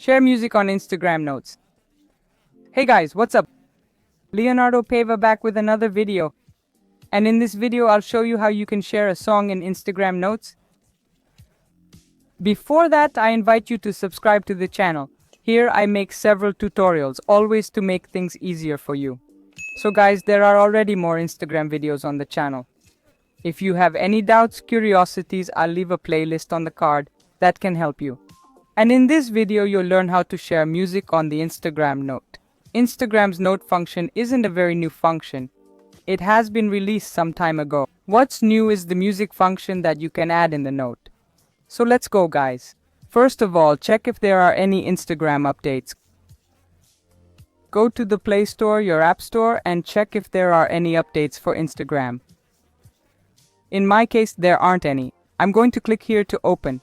Share music on Instagram notes. Hey guys, what's up? Leonardo Paiva back with another video. And in this video, I'll show you how you can share a song in Instagram notes. Before that, I invite you to subscribe to the channel. Here I make several tutorials, always to make things easier for you. So guys, there are already more Instagram videos on the channel. If you have any doubts, curiosities, I'll leave a playlist on the card that can help you. And in this video, you'll learn how to share music on the Instagram note. Instagram's note function isn't a very new function. It has been released some time ago. What's new is the music function that you can add in the note. So let's go, guys. First of all, check if there are any Instagram updates. Go to the Play Store, your App Store, and check if there are any updates for Instagram. In my case, there aren't any. I'm going to click here to open.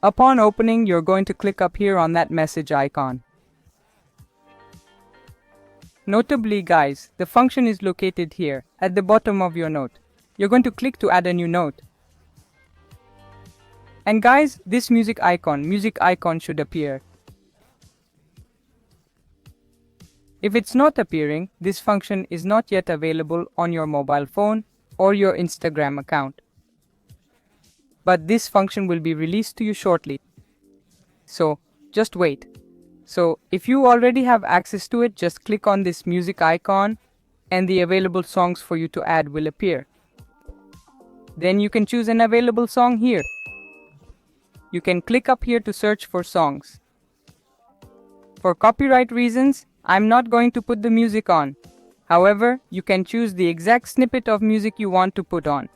Upon opening, you're going to click up here on that message icon. Notably, guys, the function is located here at the bottom of your note. You're going to click to add a new note. And guys, this music icon should appear. If it's not appearing, this function is not yet available on your mobile phone or your Instagram account. But this function will be released to you shortly. So just wait. So if you already have access to it, just click on this music icon and the available songs for you to add will appear. Then you can choose an available song here. You can click up here to search for songs. For copyright reasons, I'm not going to put the music on. However, you can choose the exact snippet of music you want to put on.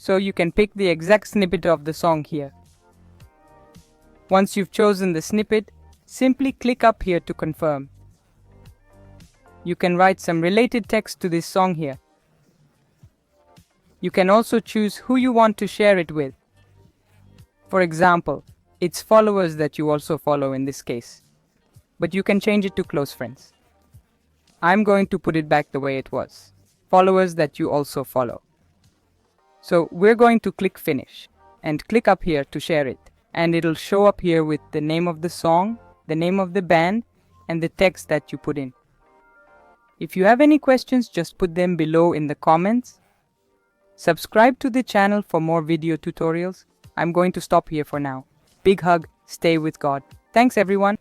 So you can pick the exact snippet of the song here. Once you've chosen the snippet, simply click up here to confirm. You can write some related text to this song here. You can also choose who you want to share it with. For example, it's followers that you also follow in this case. But you can change it to close friends. I'm going to put it back the way it was. Followers that you also follow. So we're going to click finish and click up here to share it. And it'll show up here with the name of the song, the name of the band, and the text that you put in. If you have any questions, just put them below in the comments. Subscribe to the channel for more video tutorials. I'm going to stop here for now. Big hug, stay with God. Thanks everyone.